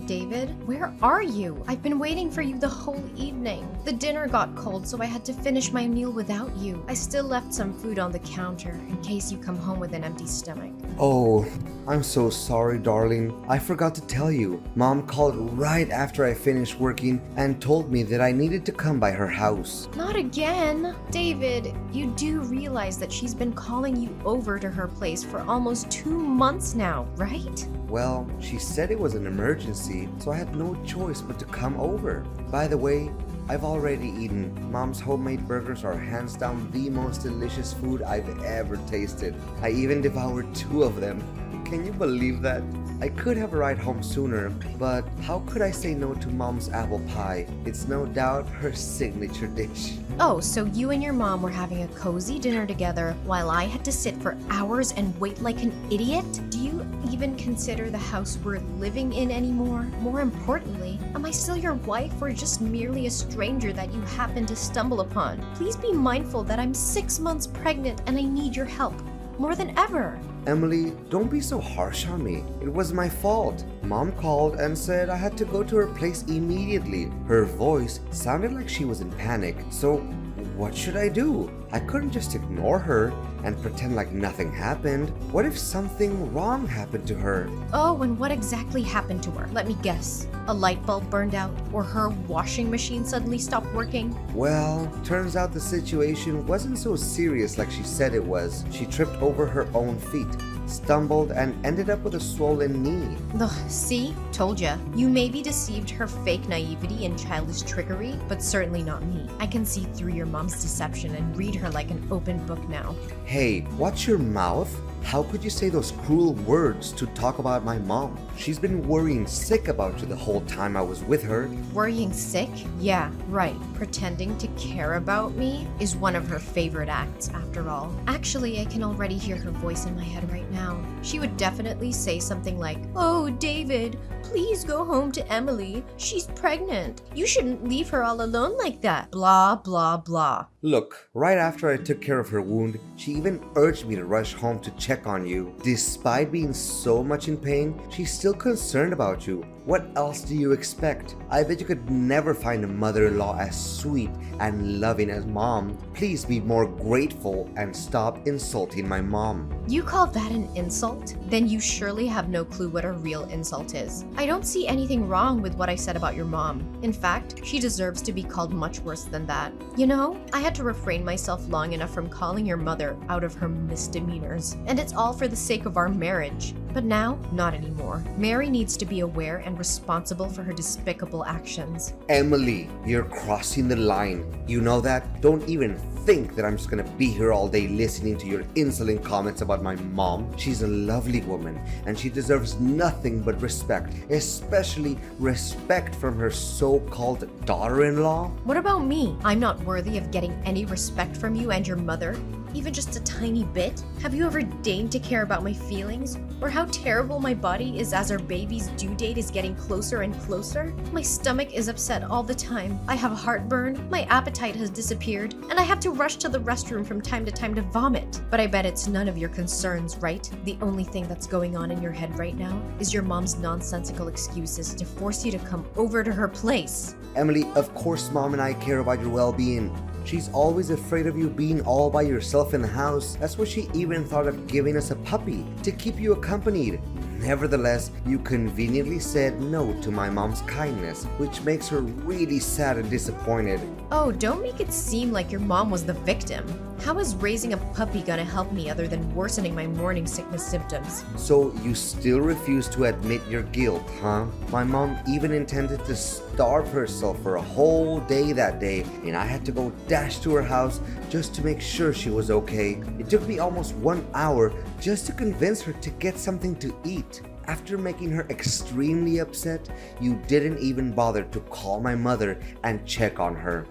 David, where are you? I've been waiting for you the whole evening. The dinner got cold, so I had to finish my meal without you. I still left some food on the counter in case you come home with an empty stomach. Oh, I'm so sorry, darling. I forgot to tell you. Mom called right after I finished working and told me that I needed to come by her house. Not again. David, you do realize that she's been calling you over to her place for almost 2 months now, right? Well, she said it was an emergency, so I had no choice but to come over. By the way, I've already eaten. Mom's homemade burgers are hands down the most delicious food I've ever tasted. I even devoured 2 of them. Can you believe that? I could have a ride home sooner, but how could I say no to Mom's apple pie? It's no doubt her signature dish. Oh, so you and your mom were having a cozy dinner together while I had to sit for hours and wait like an idiot? Do you even consider the house we're living in anymore? More importantly, am I still your wife or just merely a stranger that you happened to stumble upon? Please be mindful that I'm 6 months pregnant and I need your help more than ever. Emily, don't be so harsh on me. It was my fault. Mom called and said I had to go to her place immediately. Her voice sounded like she was in panic. So, what should I do? I couldn't just ignore her and pretend like nothing happened. What if something wrong happened to her? Oh, and what exactly happened to her? Let me guess. A light bulb burned out, or her washing machine suddenly stopped working? Well, turns out the situation wasn't so serious like she said it was. She tripped over her own feet, stumbled, and ended up with a swollen knee. Ugh, see? Told ya. You maybe deceived her fake naivety and childish trickery, but certainly not me. I can see through your mom's deception and read her like an open book now. Hey, watch your mouth. How could you say those cruel words to talk about my mom? She's been worrying sick about you the whole time I was with her. Worrying sick? Yeah, right. Pretending to care about me is one of her favorite acts, after all. Actually, I can already hear her voice in my head right now. She would definitely say something like, "Oh, David, please go home to Emily. She's pregnant. You shouldn't leave her all alone like that. Blah, blah, blah." Look, right after I took care of her wound, she even urged me to rush home to check on you. Despite being so much in pain, she's still concerned about you. What else do you expect? I bet you could never find a mother-in-law as sweet and loving as Mom. Please be more grateful and stop insulting my mom. You call that an insult? Then you surely have no clue what a real insult is. I don't see anything wrong with what I said about your mom. In fact, she deserves to be called much worse than that. You know, I had to refrain myself long enough from calling your mother out of her misdemeanors. And it's all for the sake of our marriage. But now, not anymore. Mary needs to be aware and responsible for her despicable actions. Emily, you're crossing the line. You know that? Don't even think that I'm just gonna be here all day listening to your insolent comments about my mom. She's a lovely woman and she deserves nothing but respect, especially respect from her so-called daughter-in-law. What about me? I'm not worthy of getting any respect from you and your mother? Even just a tiny bit? Have you ever deigned to care about my feelings? Or how terrible my body is as our baby's due date is getting closer and closer? My stomach is upset all the time. I have heartburn, my appetite has disappeared, and I have to rush to the restroom from time to vomit. But I bet it's none of your concerns, right? The only thing that's going on in your head right now is your mom's nonsensical excuses to force you to come over to her place. Emily, of course Mom and I care about your well-being. She's always afraid of you being all by yourself in the house. That's why she even thought of giving us a puppy to keep you accompanied. Nevertheless, you conveniently said no to my mom's kindness, which makes her really sad and disappointed. Oh, don't make it seem like your mom was the victim. How is raising a puppy gonna help me other than worsening my morning sickness symptoms? So you still refuse to admit your guilt, huh? My mom even intended to starve herself for a whole day that day, and I had to go dash to her house just to make sure she was okay. It took me almost 1 hour just to convince her to get something to eat. After making her extremely upset, you didn't even bother to call my mother and check on her.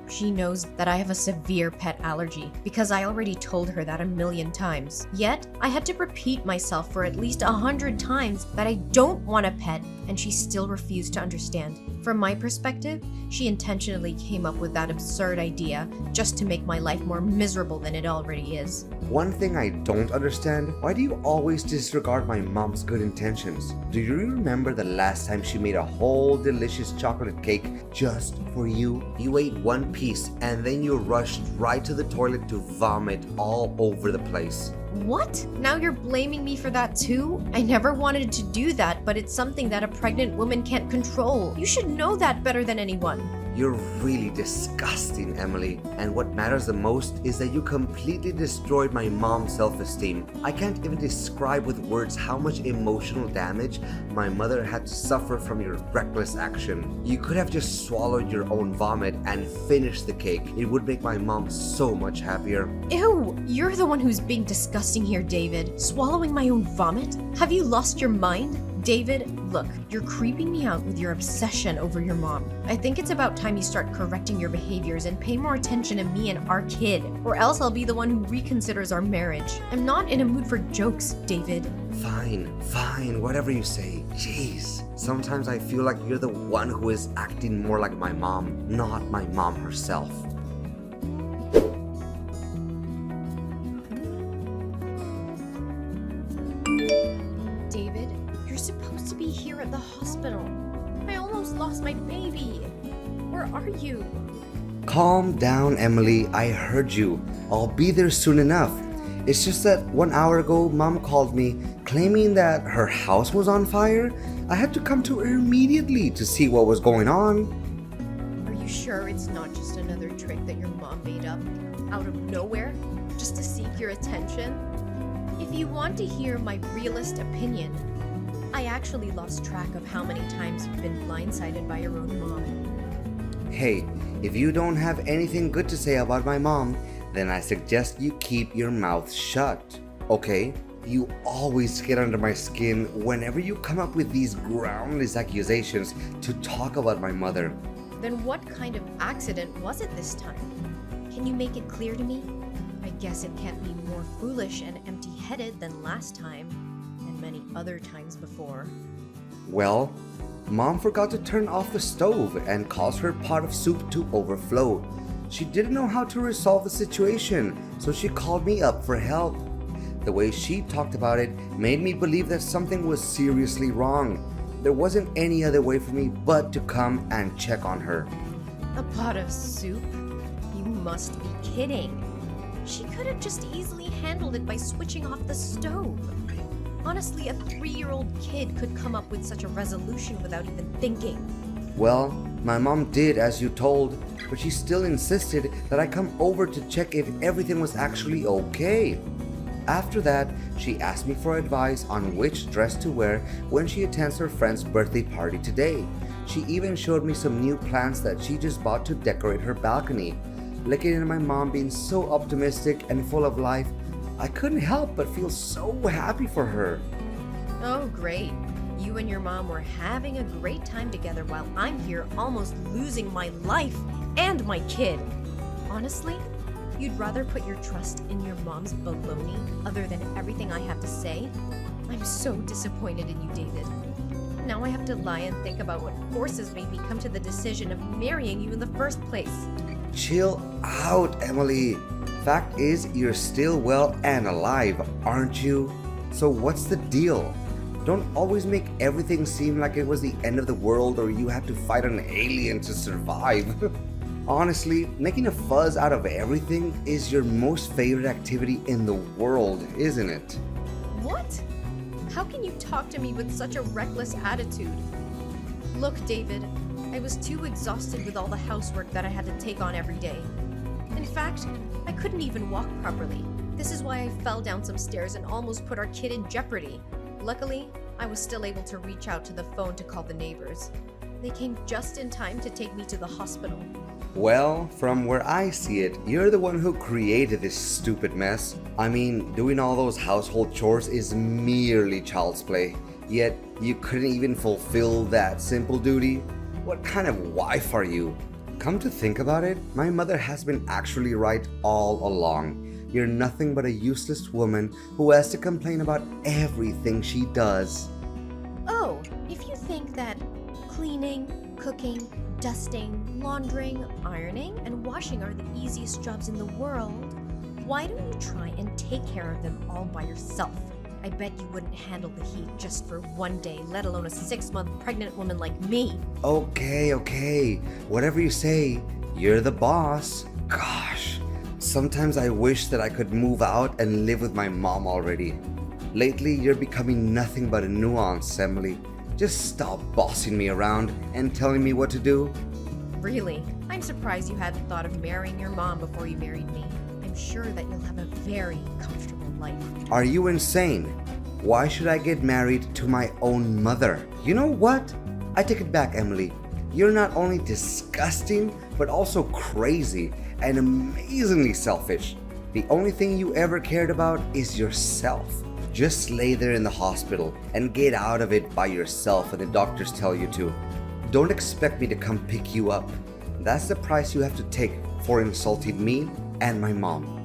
She knows that I have a severe pet allergy because I already told her that a million times. Yet, I had to repeat myself for at least 100 times that I don't want a pet, and she still refused to understand. From my perspective, she intentionally came up with that absurd idea just to make my life more miserable than it already is. One thing I don't understand, why do you always disregard my mom's good intentions? Do you remember the last time she made a whole delicious chocolate cake just for you? You ate one piece and then you rushed right to the toilet to vomit all over the place. What? Now you're blaming me for that too? I never wanted to do that, but it's something that a pregnant woman can't control. You should know that better than anyone. You're really disgusting, Emily. And what matters the most is that you completely destroyed my mom's self-esteem. I can't even describe with words how much emotional damage my mother had to suffer from your reckless action. You could have just swallowed your own vomit and finished the cake. It would make my mom so much happier. Ew, you're the one who's being disgusting here, David. Swallowing my own vomit? Have you lost your mind? David, look, you're creeping me out with your obsession over your mom. I think it's about time you start correcting your behaviors and pay more attention to me and our kid, or else I'll be the one who reconsiders our marriage. I'm not in a mood for jokes, David. Fine, whatever you say. Jeez, sometimes I feel like you're the one who is acting more like my mom, not my mom herself. David, you're supposed to be here at the hospital. I almost lost my baby. Where are you? Calm down, Emily. I heard you. I'll be there soon enough. It's just that 1 hour ago, Mom called me claiming that her house was on fire. I had to come to her immediately to see what was going on. Are you sure it's not just another trick that your mom made up out of nowhere just to seek your attention? If you want to hear my realist opinion, I actually lost track of how many times you've been blindsided by your own mom. Hey, if you don't have anything good to say about my mom, then I suggest you keep your mouth shut, okay? You always get under my skin whenever you come up with these groundless accusations to talk about my mother. Then what kind of accident was it this time? Can you make it clear to me? I guess it can't be more foolish and empty-headed than last time, and many other times before. Well, Mom forgot to turn off the stove and caused her pot of soup to overflow. She didn't know how to resolve the situation, so she called me up for help. The way she talked about it made me believe that something was seriously wrong. There wasn't any other way for me but to come and check on her. A pot of soup? You must be kidding. She could have just easily handled it by switching off the stove. Honestly, a 3-year-old kid could come up with such a resolution without even thinking. Well, my mom did as you told, but she still insisted that I come over to check if everything was actually okay. After that, she asked me for advice on which dress to wear when she attends her friend's birthday party today. She even showed me some new plants that she just bought to decorate her balcony. Looking at my mom being so optimistic and full of life, I couldn't help but feel so happy for her. Oh, great. You and your mom were having a great time together while I'm here almost losing my life and my kid. Honestly, you'd rather put your trust in your mom's baloney other than everything I have to say? I'm so disappointed in you, David. Now I have to lie and think about what forces made me come to the decision of marrying you in the first place. Chill out, Emily. Fact is, you're still well and alive, aren't you? So what's the deal? Don't always make everything seem like it was the end of the world or you had to fight an alien to survive. Honestly, making a fuzz out of everything is your most favorite activity in the world, isn't it? What? How can you talk to me with such a reckless attitude? Look, David, I was too exhausted with all the housework that I had to take on every day. In fact, I couldn't even walk properly. This is why I fell down some stairs and almost put our kid in jeopardy. Luckily, I was still able to reach out to the phone to call the neighbors. They came just in time to take me to the hospital. Well, from where I see it, you're the one who created this stupid mess. I mean, doing all those household chores is merely child's play. Yet, you couldn't even fulfill that simple duty? What kind of wife are you? Come to think about it, my mother has been actually right all along. You're nothing but a useless woman who has to complain about everything she does. Oh, if you think that Cleaning, cooking, dusting, laundering, ironing, and washing are the easiest jobs in the world. Why don't you try and take care of them all by yourself? I bet you wouldn't handle the heat just for one day, let alone a 6-month pregnant woman like me. Okay. Whatever you say, you're the boss. Gosh, sometimes I wish that I could move out and live with my mom already. Lately, you're becoming nothing but a nuance, Emily. Just stop bossing me around and telling me what to do. Really? I'm surprised you hadn't thought of marrying your mom before you married me. I'm sure that you'll have a very comfortable life. Are you insane? Why should I get married to my own mother? You know what? I take it back, Emily. You're not only disgusting, but also crazy and amazingly selfish. The only thing you ever cared about is yourself. Just lay there in the hospital and get out of it by yourself when the doctors tell you to. Don't expect me to come pick you up. That's the price you have to take for insulting me and my mom.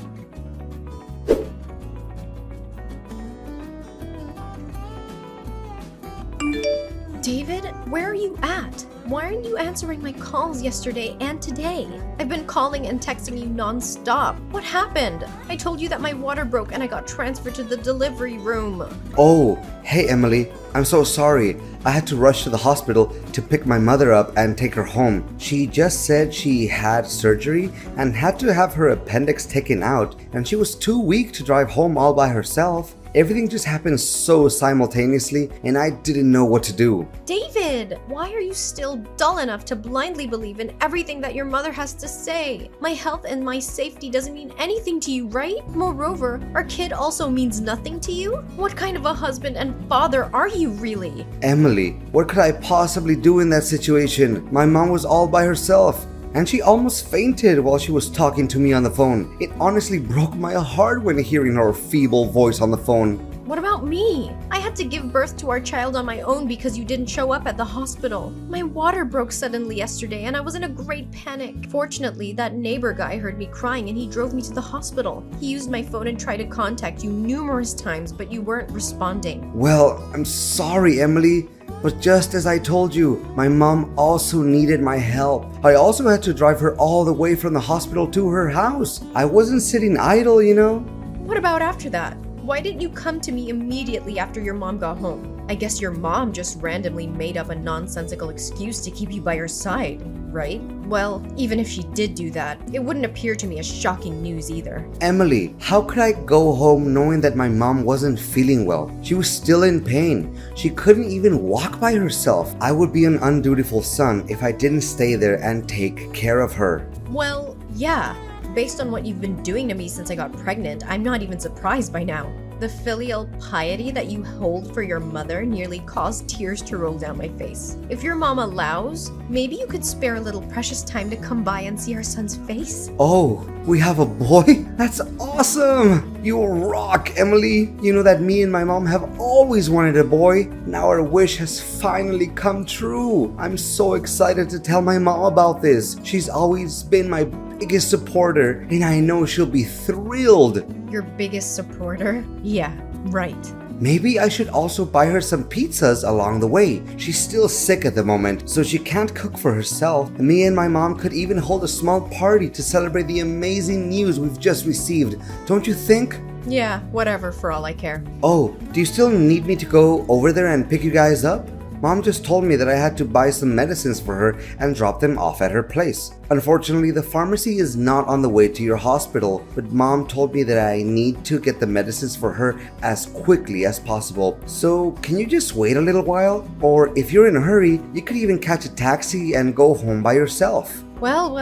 David, where are you at? Why aren't you answering my calls yesterday and today? I've been calling and texting you non-stop. What happened? I told you that my water broke and I got transferred to the delivery room. Oh, hey Emily. I'm so sorry. I had to rush to the hospital to pick my mother up and take her home. She just said she had surgery and had to have her appendix taken out, and she was too weak to drive home all by herself. Everything just happened so simultaneously, and I didn't know what to do. David, why are you still dull enough to blindly believe in everything that your mother has to say? My health and my safety doesn't mean anything to you, right? Moreover, our kid also means nothing to you? What kind of a husband and father are you really? Emily, what could I possibly do in that situation? My mom was all by herself, and she almost fainted while she was talking to me on the phone. It honestly broke my heart when hearing her feeble voice on the phone. What about me? I had to give birth to our child on my own because you didn't show up at the hospital. My water broke suddenly yesterday and I was in a great panic. Fortunately, that neighbor guy heard me crying and he drove me to the hospital. He used my phone and tried to contact you numerous times, but you weren't responding. Well, I'm sorry, Emily. But just as I told you, my mom also needed my help. I also had to drive her all the way from the hospital to her house. I wasn't sitting idle, you know? What about after that? Why didn't you come to me immediately after your mom got home? I guess your mom just randomly made up a nonsensical excuse to keep you by her side, right? Well, even if she did do that, it wouldn't appear to me as shocking news either. Emily, how could I go home knowing that my mom wasn't feeling well? She was still in pain. She couldn't even walk by herself. I would be an undutiful son if I didn't stay there and take care of her. Well, yeah. Based on what you've been doing to me since I got pregnant, I'm not even surprised by now. The filial piety that you hold for your mother nearly caused tears to roll down my face. If your mom allows, maybe you could spare a little precious time to come by and see our son's face? Oh, we have a boy? That's awesome! You rock, Emily! You know that me and my mom have always wanted a boy. Now our wish has finally come true. I'm so excited to tell my mom about this. She's always been my biggest supporter, and I know she'll be thrilled. Your biggest supporter? Yeah, right. Maybe I should also buy her some pizzas along the way. She's still sick at the moment, so she can't cook for herself. Me and my mom could even hold a small party to celebrate the amazing news we've just received. Don't you think? Yeah, whatever for all I care. Oh, do you still need me to go over there and pick you guys up? Mom just told me that I had to buy some medicines for her and drop them off at her place. Unfortunately, the pharmacy is not on the way to your hospital, but Mom told me that I need to get the medicines for her as quickly as possible. So, can you just wait a little while? Or if you're in a hurry, you could even catch a taxi and go home by yourself. Well,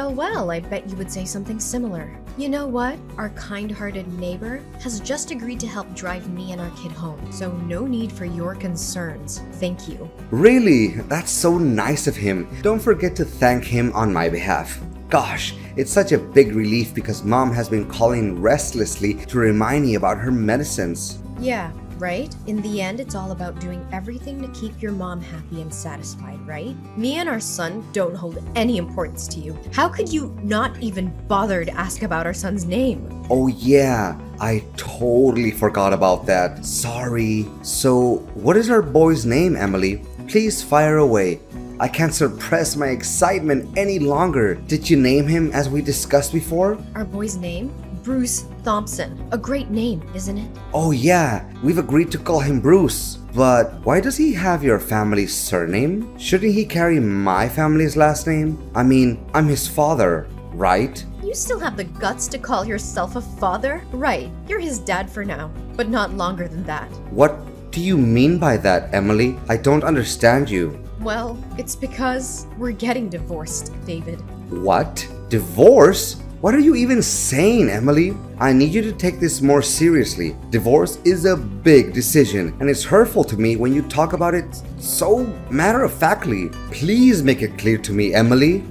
I bet you would say something similar. You know what? Our kind-hearted neighbor has just agreed to help drive me and our kid home, so no need for your concerns. Thank you. Really? That's so nice of him. Don't forget to thank him on my behalf. Gosh, it's such a big relief because Mom has been calling restlessly to remind me about her medicines. Yeah, right? In the end, it's all about doing everything to keep your mom happy and satisfied, right? Me and our son don't hold any importance to you. How could you not even bother to ask about our son's name? Oh yeah, I totally forgot about that. Sorry. So, what is our boy's name, Emily? Please fire away. I can't suppress my excitement any longer. Did you name him as we discussed before? Our boy's name? Bruce Thompson. A great name, isn't it? Oh yeah, we've agreed to call him Bruce. But why does he have your family's surname? Shouldn't he carry my family's last name? I mean, I'm his father, right? You still have the guts to call yourself a father? Right, you're his dad for now, but not longer than that. What do you mean by that, Emily? I don't understand you. Well, it's because we're getting divorced, David. What? Divorce? What are you even saying, Emily? I need you to take this more seriously. Divorce is a big decision, and it's hurtful to me when you talk about it so matter-of-factly. Please make it clear to me, Emily.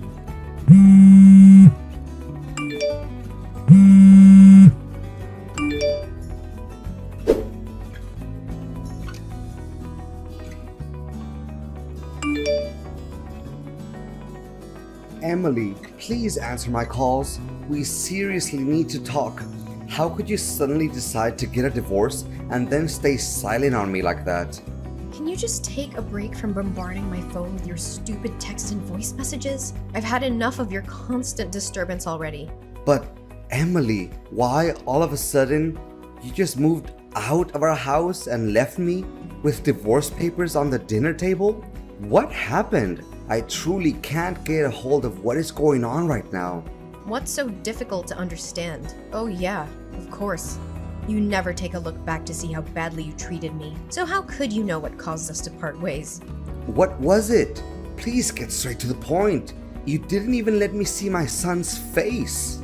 Emily, please answer my calls. We seriously need to talk. How could you suddenly decide to get a divorce and then stay silent on me like that? Can you just take a break from bombarding my phone with your stupid text and voice messages? I've had enough of your constant disturbance already. But Emily, why all of a sudden you just moved out of our house and left me with divorce papers on the dinner table? What happened? I truly can't get a hold of what is going on right now. What's so difficult to understand? Oh yeah, of course. You never take a look back to see how badly you treated me. So how could you know what caused us to part ways? What was it? Please get straight to the point. You didn't even let me see my son's face.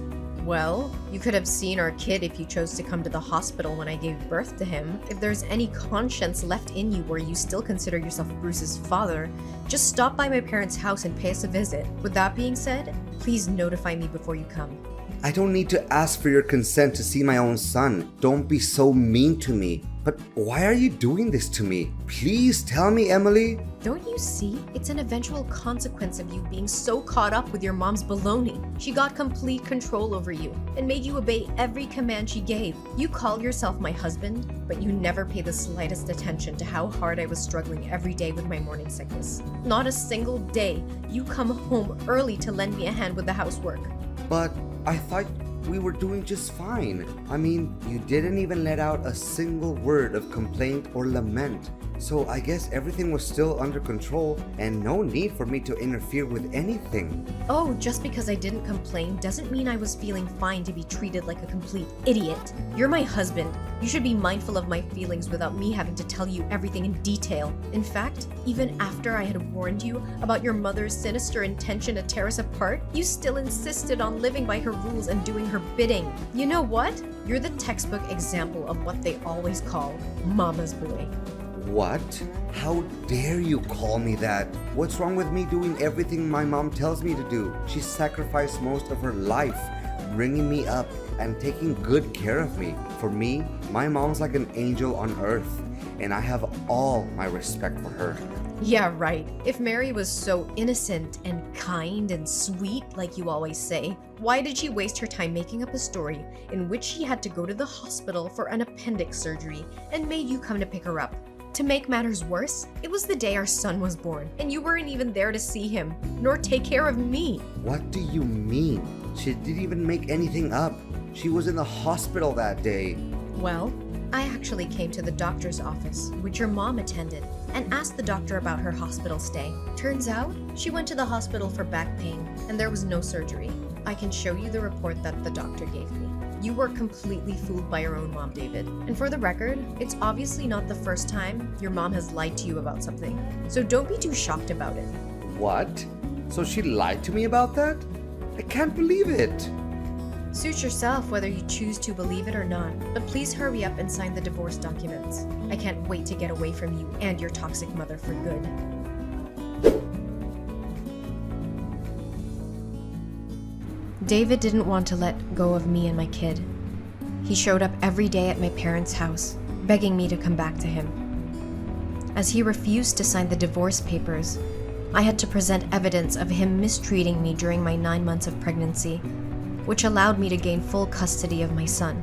Well, you could have seen our kid if you chose to come to the hospital when I gave birth to him. If there's any conscience left in you where you still consider yourself Bruce's father, just stop by my parents' house and pay us a visit. With that being said, please notify me before you come. I don't need to ask for your consent to see my own son. Don't be so mean to me. But why are you doing this to me? Please tell me, Emily. Don't you see? It's an eventual consequence of you being so caught up with your mom's baloney. She got complete control over you and made you obey every command she gave. You call yourself my husband, but you never pay the slightest attention to how hard I was struggling every day with my morning sickness. Not a single day you come home early to lend me a hand with the housework. But I thought we were doing just fine. I mean, you didn't even let out a single word of complaint or lament. So I guess everything was still under control and no need for me to interfere with anything. Oh, just because I didn't complain doesn't mean I was feeling fine to be treated like a complete idiot. You're my husband. You should be mindful of my feelings without me having to tell you everything in detail. In fact, even after I had warned you about your mother's sinister intention to tear us apart, you still insisted on living by her rules and doing her bidding. You know what? You're the textbook example of what they always call mama's boy. What? How dare you call me that? What's wrong with me doing everything my mom tells me to do? She sacrificed most of her life bringing me up and taking good care of me. For me, my mom's like an angel on earth, and I have all my respect for her. Yeah, right. If Mary was so innocent and kind and sweet, like you always say, why did she waste her time making up a story in which she had to go to the hospital for an appendix surgery and made you come to pick her up? To make matters worse, it was the day our son was born, and you weren't even there to see him, nor take care of me. What do you mean? She didn't even make anything up. She was in the hospital that day. Well, I actually came to the doctor's office, which your mom attended, and asked the doctor about her hospital stay. Turns out, she went to the hospital for back pain, and there was no surgery. I can show you the report that the doctor gave me. You were completely fooled by your own mom, David. And for the record, it's obviously not the first time your mom has lied to you about something. So don't be too shocked about it. What? So she lied to me about that? I can't believe it. Suit yourself whether you choose to believe it or not, but please hurry up and sign the divorce documents. I can't wait to get away from you and your toxic mother for good. David didn't want to let go of me and my kid. He showed up every day at my parents' house, begging me to come back to him. As he refused to sign the divorce papers, I had to present evidence of him mistreating me during my 9 months of pregnancy, which allowed me to gain full custody of my son.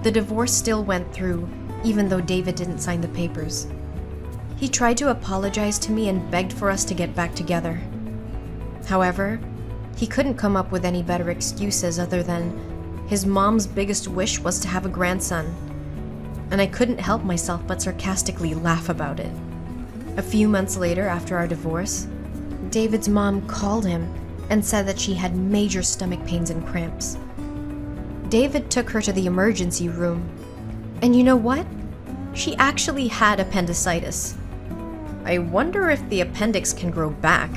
The divorce still went through, even though David didn't sign the papers. He tried to apologize to me and begged for us to get back together. However, he couldn't come up with any better excuses other than his mom's biggest wish was to have a grandson, and I couldn't help myself but sarcastically laugh about it. A few months later, after our divorce, David's mom called him and said that she had major stomach pains and cramps. David took her to the emergency room, and you know what? She actually had appendicitis. I wonder if the appendix can grow back.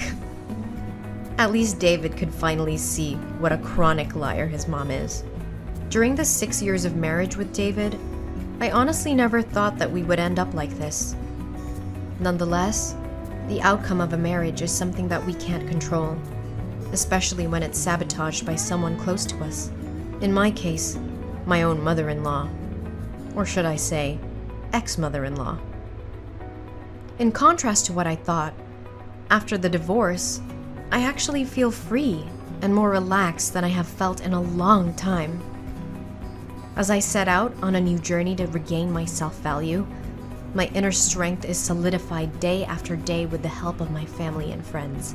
At least David could finally see what a chronic liar his mom is. During the 6 years of marriage with David, I honestly never thought that we would end up like this. Nonetheless, the outcome of a marriage is something that we can't control, especially when it's sabotaged by someone close to us. In my case, my own mother-in-law. Or should I say, ex-mother-in-law. In contrast to what I thought, after the divorce, I actually feel free and more relaxed than I have felt in a long time. As I set out on a new journey to regain my self-value, my inner strength is solidified day after day with the help of my family and friends.